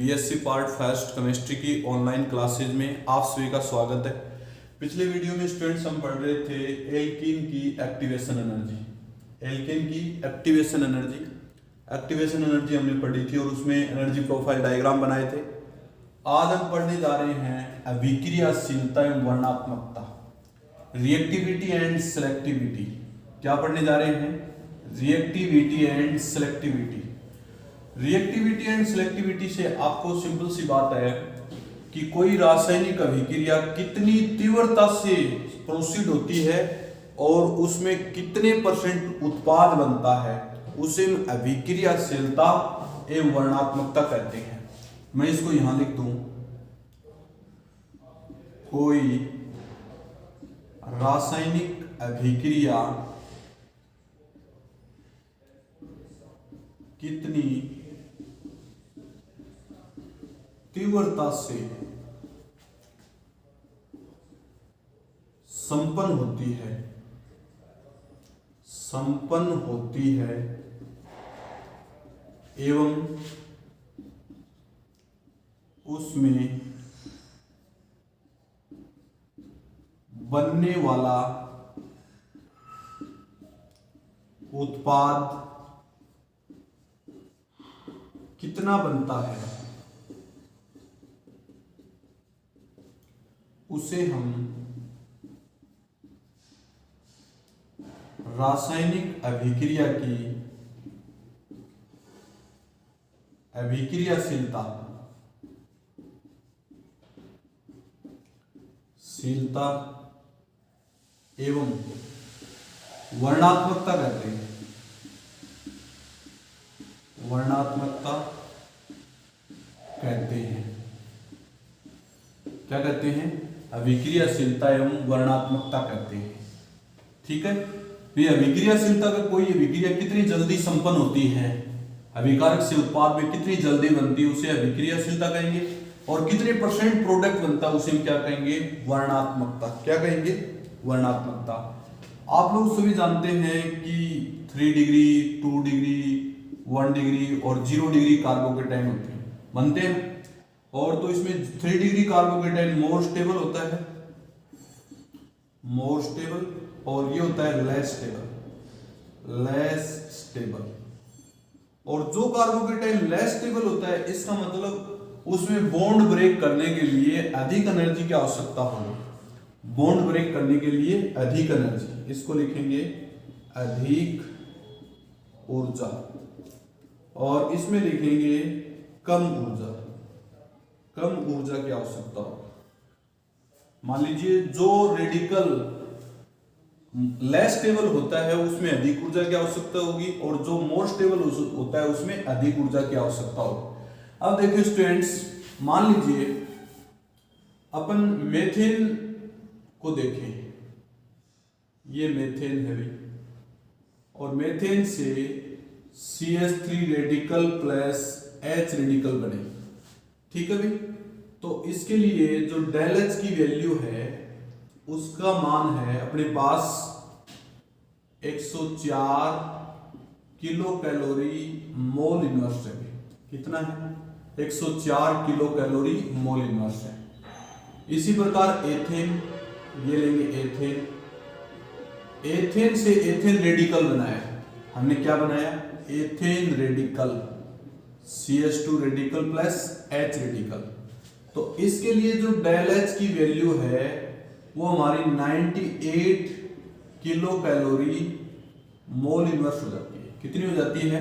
BSc part first chemistry की online classes में आप सभी का स्वागत है। पिछले वीडियो में स्टूडेंट्स हम पढ़ रहे थे एल्कीन की एक्टिवेशन एनर्जी। एल्कीन की एक्टिवेशन एनर्जी हमने पढ़ी थी और उसमें एनर्जी प्रोफाइल डायग्राम बनाए थे। आज हम पढ़ने जा रहे हैं अभिक्रियाशीलता एवं वर्णात्मकता, रिएक्टिविटी एंड सेलेक्टिविटी। क्या पढ़ने जा रहे हैं? Reactivity and selectivity. Reactivity and selectivity से आपको सिंपल सी बात है कि कोई रासायनिक अभिक्रिया कितनी तीव्रता से प्रोसीड होती है और उसमें कितने % उत्पाद बनता है, उसे अभिक्रियाशीलता एवं वर्णात्मकता कहते हैं। मैं इसको यहां लिख दूं, कोई रासायनिक अभिक्रिया कितनी तीव्रता से संपन्न होती है एवं उसमें बनने वाला उत्पाद कितना बनता है, उसे हम रासायनिक अभिक्रिया की अभिक्रियाशीलता एवं वर्णात्मकता कहते हैं। क्या कहते हैं? अभिक्रियाशीलता एवं वर्णात्मकता कहते हैं। ठीक है, ये अभिक्रियाशीलता का कोई अभिक्रिया कितनी जल्दी संपन्न होती है, अभिकारक से उत्पाद में कितनी जल्दी बनती है, उसे अभिक्रियाशीलता कहेंगे। और कितने % प्रोडक्ट बनता है, उसे हम क्या कहेंगे? वर्णात्मकता। क्या कहेंगे? वर्णात्मकता। आप लोग सभी जानते हैं कि 3 डिग्री, 2 डिग्री, 1 डिग्री और 0 डिग्री कार्बोकेटाइन होते हैं, बनते हैं। और तो इसमें 3 डिग्री कार्बोकेटाइन मोर स्टेबल होता है, और ये होता है लेस स्टेबल। और जो कार्बोकेटाइन लेस स्टेबल होता है, इसका मतलब उसमें बॉन्ड ब्रेक करने के लिए अधिक एनर्जी की आवश्यकता होगी। बॉन्ड ब्रेक करने के लिए अधिक एनर्जी, इसको लिखेंगे अधिक ऊर्जा, और इसमें लिखेंगे कम ऊर्जा की आवश्यकता हो। मान लीजिए जो रेडिकल लेस स्टेबल होता है उसमें अधिक ऊर्जा की आवश्यकता होगी, और जो मोर स्टेबल होता है उसमें अधिक ऊर्जा की आवश्यकता होगी। अब देखिए स्टूडेंट्स, मान लीजिए अपन मेथेन को देखें, ये मेथेन है भी, और मेथेन से CH3 radical plus H radical बने। ठीक है भाई, तो इसके लिए जो डेल H की वैल्यू है उसका मान है अपने पास 104 किलो कैलोरी मोल इनवर्स है। कितना है? 104 किलो कैलोरी मोल इनवर्स है। इसी प्रकार एथेन, ये लेंगे एथेन से एथेन रेडिकल बनाया। हमने क्या बनाया? Ethane radical, CH2 radical plus H radical. तो इसके लिए जो डेल H की वैल्यू है वो हमारी 98 किलो कैलोरी मोल इनवर्स हो जाती है। कितनी हो जाती है?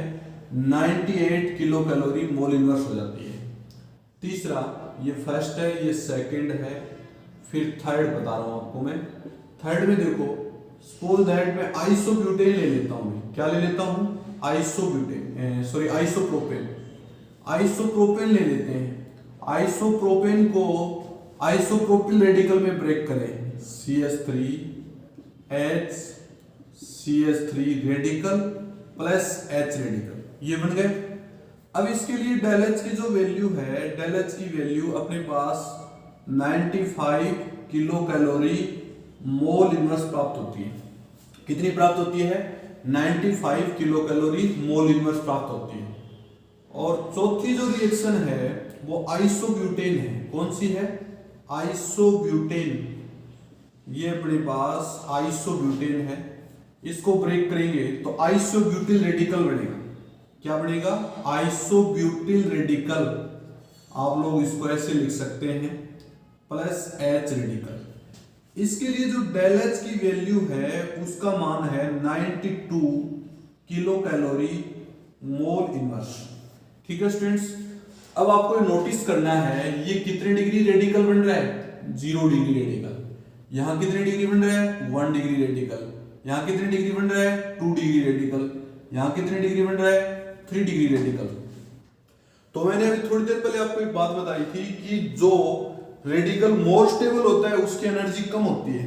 98 किलो कैलोरी मोल इनवर्स हो जाती है। तीसरा, ये फर्स्ट है, ये सेकंड है, फिर थर्ड बता रहा हूं आपको मैं। थर्ड में देखो, सपोज दैट मैं आइसोब्यूटेन ले लेता हूं। क्या ले लेता हूं? आइसोप्रोपेन ले लेते हैं। आइसोप्रोपेन को आइसोप्रोपिल रेडिकल में ब्रेक करें, CH3H CH3 radical plus H radical, ये बन गए। अब इसके लिए डेल H की जो वैल्यू है, डेल H की वैल्यू अपने पास 95 किलो कैलोरी मोल इनवर्स प्राप्त होती है। कितनी प्राप्त होती है? 95 किलो कैलोरी मोल इनवर्स प्राप्त होती है। और चौथी जो रिएक्शन है वो आइसोब्यूटेन है। कौन सी है? आइसोब्यूटेन। ये अपने पास आइसोब्यूटेन है। इसको ब्रेक करेंगे तो आइसोब्यूटिल रेडिकल बनेगा। क्या बनेगा? Isobutyl radical. आप लोग इसको ऐसे लिख सकते हैं प्लस H रेडिकल। इसके लिए जो डेल H की वैल्यू है उसका मान है 92 किलो कैलोरी मोल इनवर्स। ठीक है स्टूडेंट्स, अब आपको नोटिस करना है ये कितने डिग्री रेडिकल बन रहा है? 0 डिग्री रेडिकल। यहां कितने डिग्री बन रहा है? 1 डिग्री रेडिकल। यहां कितने डिग्री बन रहा है? 2 डिग्री रेडिकल। यहां कितने डिग्री बन रहा है? 3 डिग्री रेडिकल। तो मैंने अभी थोड़ी देर पहले आपको एक बात बताई थी कि जो रेडिकल मोर स्टेबल होता है उसकी एनर्जी कम होती है,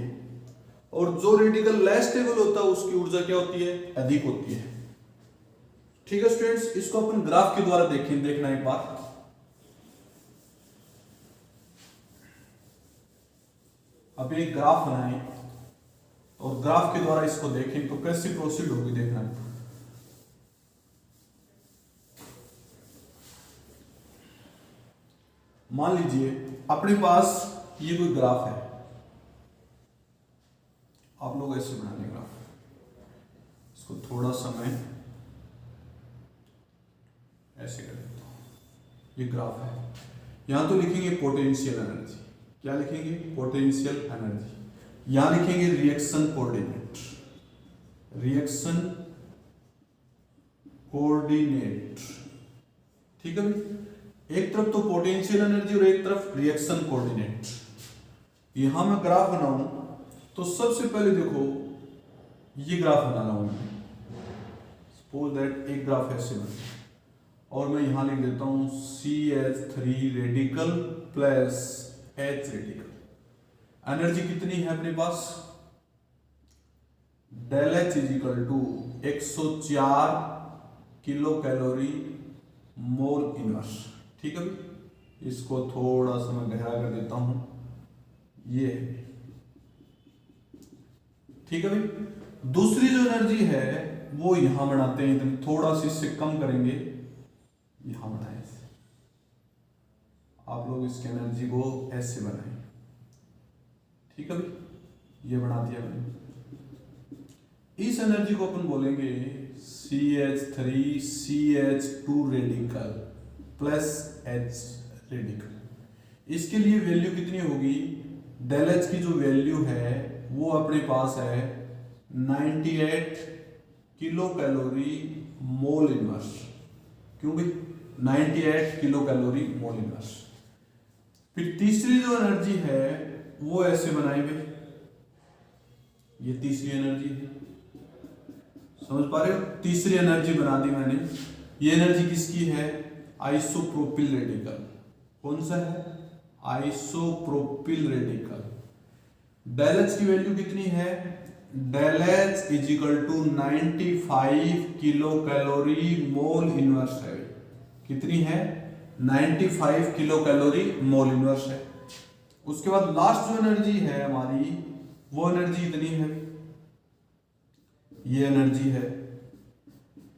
और जो रेडिकल लेस स्टेबल होता है उसकी ऊर्जा क्या होती है? अधिक होती है। ठीक है स्टूडेंट्स, इसको अपन ग्राफ के द्वारा देखना एक बार। अब एक ग्राफ बनाएं और ग्राफ के द्वारा इसको देखें तो कैसे प्रोसीड होगी देखना है। मान लीजिए अपने पास ये कोई ग्राफ है, आप लोग ऐसे बना लें ग्राफ। इसको थोड़ा सा मैं ऐसे कर देता हूं। ये ग्राफ है, यहां तो लिखेंगे पोटेंशियल एनर्जी। क्या लिखेंगे? Potential energy. यहां लिखेंगे रिएक्शन कोऑर्डिनेट। Reaction coordinate. ठीक है भाई, एक तरफ तो पोटेंशियल एनर्जी और एक तरफ रिएक्शन कोऑर्डिनेट। यहां मैं ग्राफ बनाऊं तो सबसे पहले देखो ये ग्राफ बना रहा हूं मैं। सपोज दैट एक ग्राफ ऐसे बना और मैं यहां लिख देता हूं CH3 radical plus H radical. Energy कितनी है अपने पास? Del H is equal to 104 kilo calorie mole inverse. ठीक है, इसको थोड़ा सा मैं गहरा कर देता हूं। ये ठीक है भाई। दूसरी जो एनर्जी है वो यहां बनाते हैं, तो थोड़ा सा इससे कम करेंगे, यहां बनाए। आप लोग इसकी एनर्जी को ऐसे बनाएं। ठीक है भाई, ये बना दिया मैंने। इस एनर्जी को अपन बोलेंगे CH3 CH2 radical plus H radical. इसके लिए वैल्यू कितनी होगी? डेल H की जो वैल्यू है वो अपने पास है 98 किलो कैलोरी मोल इनवर्स। क्यों भाई? 98 किलो कैलोरी मोल इनवर्स। फिर तीसरी जो एनर्जी है वो ऐसे बनाएंगे, ये तीसरी एनर्जी है। समझ पा रहे हो? तीसरी एनर्जी बना दी मैंने। ये एनर्जी किसकी है? Isopropyl radical. कौन सा है? Isopropyl radical. डेल H की वैल्यू कितनी है? Del H is equal to 95 kilo calorie mole inverse है। कितनी है? 95 किलो कैलोरी मोल इनवर्स है। उसके बाद लास्ट जो एनर्जी है हमारी, वो एनर्जी इतनी है, ये एनर्जी है।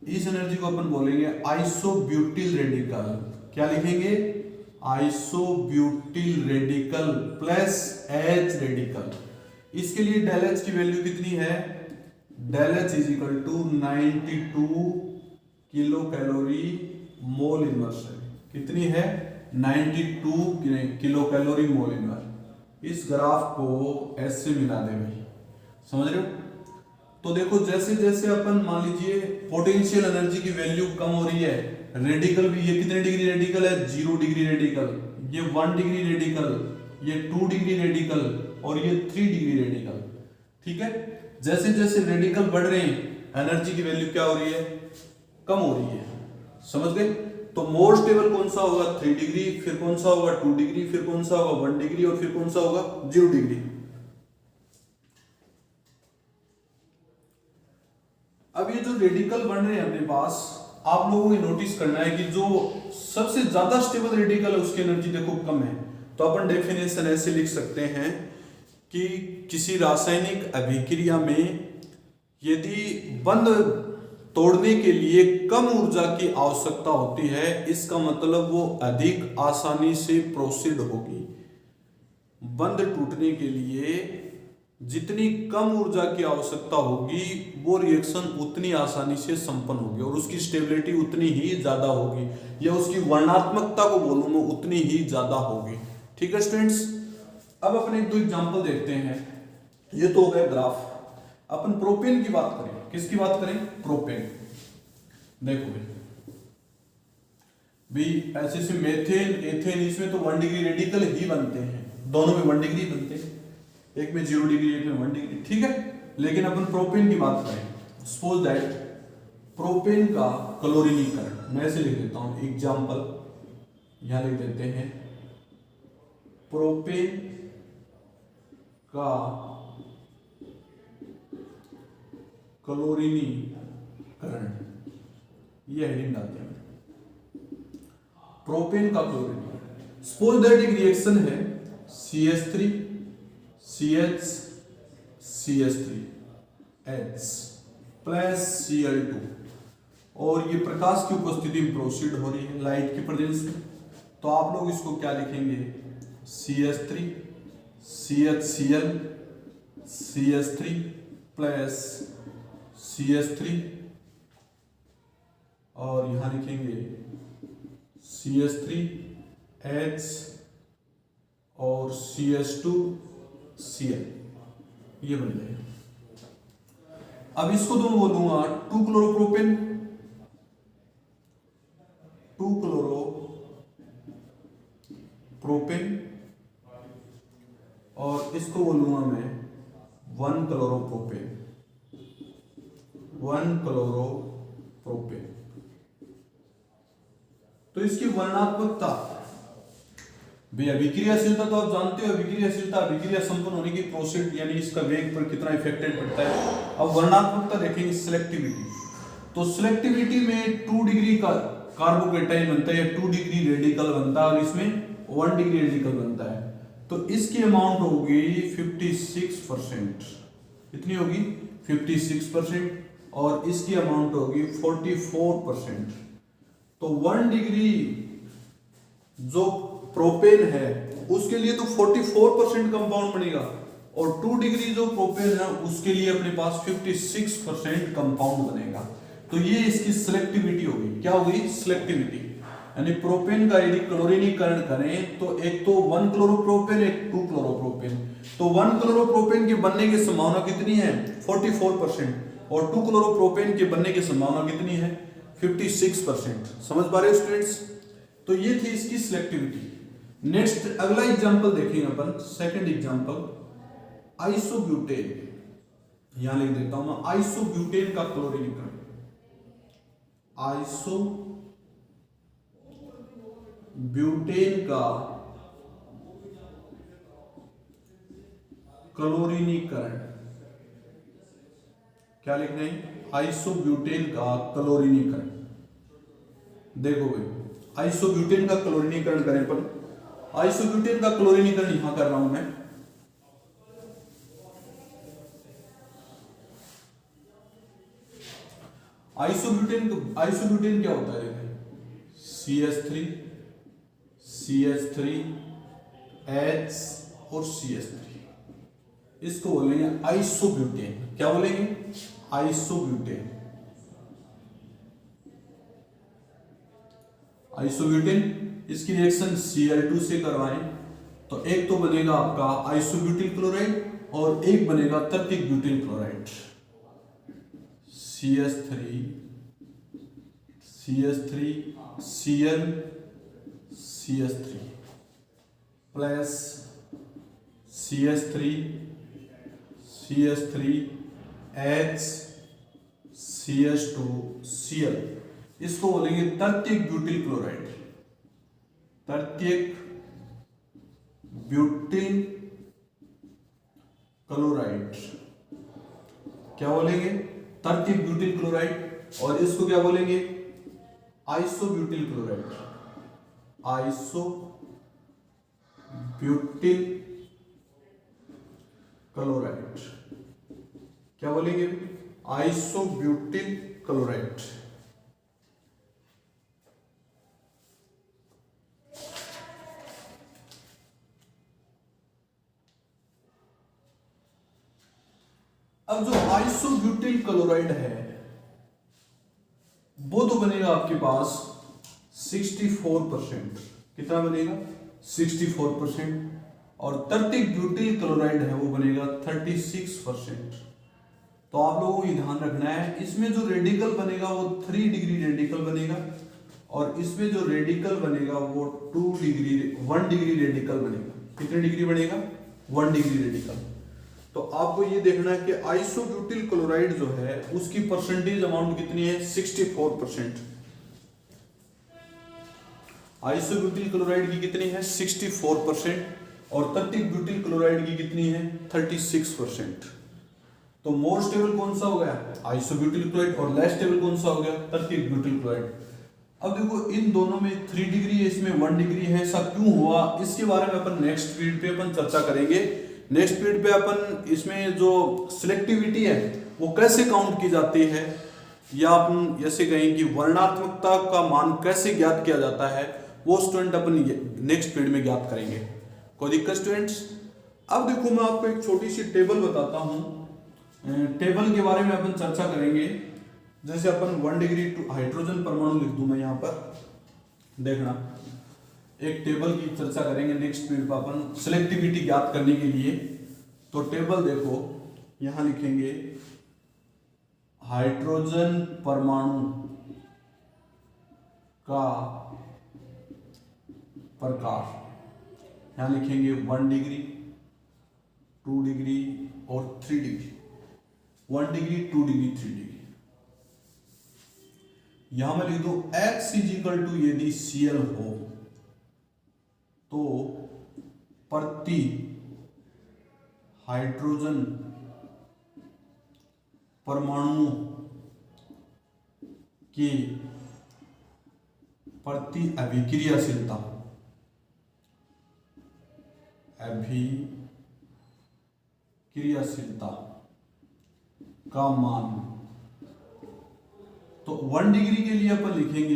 इस एनर्जी को अपन बोलेंगे आइसोब्यूटिल रेडिकल। क्या लिखेंगे? Isobutyl radical plus H radical. इसके लिए डेल H की वैल्यू कितनी है? Del H is equal to 92 kilo calorie mole inverse है। कितनी है? 92 किलो कैलोरी मोल इनवर्स। इस ग्राफ को ऐसे मिला दे भाई, समझ रहे हो? तो देखो जैसे जैसे अपन मान लीजिए पोटेंशियल एनर्जी की वैल्यू कम हो रही है, रेडिकल भी, ये कितने डिग्री रेडिकल है? 0 डिग्री रेडिकल। ये 1 डिग्री रेडिकल, ये 2 डिग्री रेडिकल और ये 3 डिग्री रेडिकल। ठीक है, जैसे जैसे रेडिकल बढ़ रहे हैं एनर्जी की वैल्यू क्या हो रही है? कम हो रही है। समझ गए? तो मोर स्टेबल कौन सा होगा? 3 डिग्री, फिर कौन सा होगा? 2 डिग्री, फिर कौन सा होगा? 1 डिग्री, और फिर कौन सा होगा? 0 डिग्री। अब ये जो रेडिकल बन रहे हैं अपने पास, आप लोगों को नोटिस करना है कि जो सबसे ज्यादा स्टेबल रेडिकल है उसकी एनर्जी देखो कम है। तो अपन डेफिनेशन ऐसे लिख सकते हैं कि किसी रासायनिक अभिक्रिया में यदि बंद तोड़ने के लिए कम ऊर्जा की आवश्यकता होती है, इसका मतलब वो अधिक आसानी से प्रोसीड होगी। बंध टूटने के लिए जितनी कम ऊर्जा की आवश्यकता होगी वो रिएक्शन उतनी आसानी से संपन्न होगी और उसकी स्टेबिलिटी उतनी ही ज्यादा होगी, या उसकी वर्णात्मकता को बोलूं मैं उतनी ही ज्यादा होगी। ठीक है स्टूडेंट्स, अब अपने एक दो एग्जांपल देखते हैं। ये तो हो गया ग्राफ। अपन प्रोपेन की बात करें, किसकी बात करें? प्रोपेन। देखो भाई ऐसे से मेथेन एथेन, इसमें तो 1 डिग्री रेडिकल ही बनते हैं, दोनों में 1 डिग्री बनते हैं, एक में 0 डिग्री एक में 1 डिग्री। ठीक है, लेकिन अपन प्रोपेन की बात करें, सपोज दैट प्रोपेन का क्लोरीनीकरण, मैं ऐसे लिख देता हूं एग्जांपल, यहां लिख देते हैं प्रोपेन का क्लोरीनीकरण, ये हेडिंग डालते हैं प्रोपेन का क्लोरीनीकरण। सपोज दैट एक रिएक्शन है CH3 CH CH3 H plus Cl2 और ये प्रकाश की उपस्थिति में प्रोसीड हो रही है, लाइट की प्रेजेंस में। तो आप लोग इसको क्या लिखेंगे? CH3 CHCl CH3 plus CH3 और यहां लिखेंगे CH3 H और CH2 Cl, ये बन जाएगा। अब इसको तो मैं बोलूंगा 2 क्लोरोप्रोपेन, 2 क्लोरोप्रोपेन और इसको बोलूंगा मैं 1 क्लोरोप्रोपेन, 1 क्लोरोप्रोपेन। तो इसकी वर्णात्मकता भाई अभिक्रियाशीलता तो आप जानते हो, अभिक्रियाशीलता अभिक्रिया संपन्न होने की प्रोसेस यानी इसका वेग पर कितना इफेक्टेड पड़ता है। अब वर्णात्मकता देखेंगे सिलेक्टिविटी, तो सिलेक्टिविटी में 2 डिग्री का कार्बोकेटाइन बनता है, 2 डिग्री रेडिकल बनता है और इसमें 1 डिग्री रेडिकल बनता है। तो इसकी अमाउंट होगी 56%, कितनी होगी? 56% और इसकी अमाउंट होगी 44%। तो 1 डिग्री जो प्रोपेन है उसके लिए तो 44% कंपाउंड बनेगा और 2 डिग्री जो प्रोपेन है उसके लिए अपने पास 56% कंपाउंड बनेगा। तो ये इसकी सिलेक्टिविटी होगी। क्या होगी? सिलेक्टिविटी। यानी प्रोपेन का यदि क्लोरीनीकरण करें तो एक तो 1 क्लोरोप्रोपेन एक 2 क्लोरोप्रोपेन, तो 1 क्लोरोप्रोपेन के बनने की संभावना कितनी है? 44% और 2 क्लोरोप्रोपेन के बनने की संभावना कितनी है? 56%। समझ पा रहे हो स्टूडेंट्स? तो ये थी इसकी सिलेक्टिविटी। नेक्स्ट अगला एग्जांपल देखेंगे अपन, सेकंड एग्जांपल आइसोब्यूटेन, यहां लिख देता हूं मैं आइसोब्यूटेन का क्लोरीनीकरण। आइसोब्यूटेन का क्लोरीनीकरण, क्या लिखना है? आइसोब्यूटेन का क्लोरीनीकरण। देखो भाई आइसोब्यूटेन का क्लोरीनीकरण करें पर, आइसोब्यूटेन का क्लोरीनीकरण यहां कर रहा हूं मैं। आइसोब्यूटेन क्या होता है? CH3 CH3 H और CH3, इसको बोलेंगे आइसोब्यूटेन। क्या बोलेंगे? आइसोब्यूटेन। आइसोब्यूटेन इसकी रिएक्शन Cl2 से करवाएं तो एक तो बनेगा आपका आइसोब्यूटिल क्लोराइड और एक बनेगा तृतीयक butyl chloride. CH3 Cl CH3 plus CH3 H CH2 Cl, इसको बोलेंगे तृतीयक ब्यूटिल क्लोराइड। तृतीयक ब्यूटिल क्लोराइड क्या बोलेंगे? तृतीयक ब्यूटिल क्लोराइड। और इसको क्या बोलेंगे? Isobutyl chloride. आइसोब्यूटिल क्लोराइड क्या बोलेंगे? Isobutyl chloride. अब जो आइसोब्यूटिल क्लोराइड है वो तो बनेगा आपके पास 64%। कितना बनेगा? 64%। और तर्तिक ब्यूटिल क्लोराइड है वो बनेगा 36%। तो आप लोगों को ये ध्यान रखना है, इसमें जो रेडिकल बनेगा वो 3 डिग्री रेडिकल बनेगा और इसमें जो रेडिकल बनेगा वो 1 डिग्री रेडिकल बनेगा। कितने डिग्री बनेगा? 1 डिग्री रेडिकल। तो आपको ये देखना है कि आइसोब्यूटिल क्लोराइड जो है उसकी परसेंटेज अमाउंट कितनी है? 64%। आइसोब्यूटिल क्लोराइड की कितनी है? 64%। और तर्तिक ब्यूटिल क्लोराइड की कितनी है? 36%। तो मोर स्टेबल कौन सा हो गया? Isobutyl chloride. और लेस स्टेबल कौन सा हो गया? तर्तिक ब्यूटिल क्लोराइड। अब देखो इन दोनों में 3 डिग्री है, इसमें 1 डिग्री है, ऐसा क्यों हुआ? इसके बारे में अपन नेक्स्ट पीरियड पे अपन चर्चा करेंगे। नेक्स्ट पीरियड पे अपन इसमें जो सिलेक्टिविटी है वो कैसे काउंट की जाती है, या अपन जैसे कहें कि वर्णात्मकता का मान कैसे ज्ञात किया जाता है, वो स्टूडेंट अपन नेक्स्ट पीरियड में ज्ञात करेंगे। कोई दिक्कत स्टूडेंट्स? अब देखो मैं आपको एक छोटी सी टेबल बताता हूँ। टेबल के बारे में अपन चर्चा करेंगे। जैसे अपन 1 डिग्री हाइड्रोजन परमाणु लिख दूं मैं यहाँ पर, देखना एक टेबल की चर्चा करेंगे नेक्स्ट पीरियड पर अपन सिलेक्टिविटी ज्ञात करने के लिए। तो टेबल देखो यहाँ लिखेंगे हाइड्रोजन परमाणु का प्रकार, यहाँ लिखेंगे 1 डिग्री, 2 डिग्री और 3 डिग्री। 1 degree, 2 degree, 3 degree. यहां मैं लिख दूं X इजिकल टू यदि Cl हो तो प्रति हाइड्रोजन परमाणु की प्रति अभिक्रियाशीलता का मान, तो 1 डिग्री के लिए अपन लिखेंगे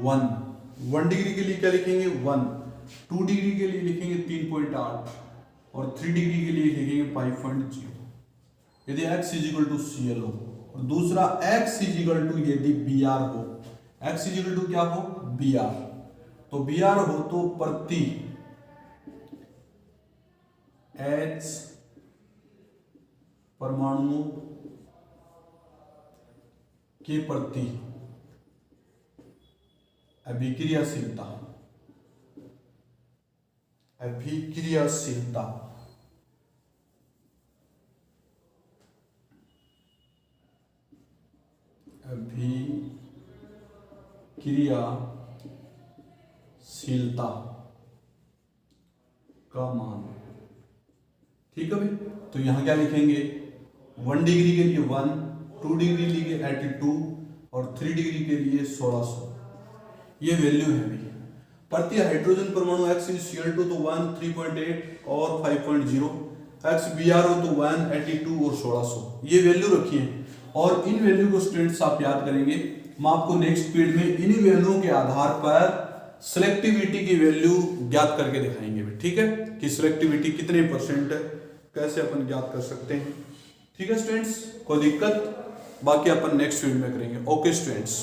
1 डिग्री के लिए क्या लिखेंगे? 1। 2 डिग्री के लिए लिखेंगे 3.8 और 3 डिग्री के लिए लिखेंगे 5.0 यदि X इजिकल टू Cl हो। और दूसरा X इजिकल टू यदि Br हो। X इजिकल टू क्या हो? Br। तो Br हो तो प्रति H परमाणु के प्रति अभिक्रियाशीलता का मान। ठीक है भाई? तो यहां क्या लिखेंगे? 1 डिग्री के लिए 1, 2 डिग्री के लिए 82 और 3 डिग्री के लिए 1600। ये वैल्यू है भाई। प्रति हाइड्रोजन परमाणु X इज Cl2 तो 1, 3.8 और 5.0, X Br हो तो 1, 82 और 1600। ये वैल्यू रखी है और इन वैल्यू को स्टूडेंट्स आप याद करेंगे। मैं आपको नेक्स्ट पीरियड में इन्हीं वैल्यूओं के आधार पर सिलेक्टिविटी की वैल्यू ज्ञात करके दिखाएंगे। ठीक है कि सिलेक्टिविटी कितने % है, कैसे अपन ज्ञात कर सकते हैं। ठीक है स्टूडेंट्स? कोई दिक्कत? बाकी अपन नेक्स्ट वीडियो में करेंगे। Okay students.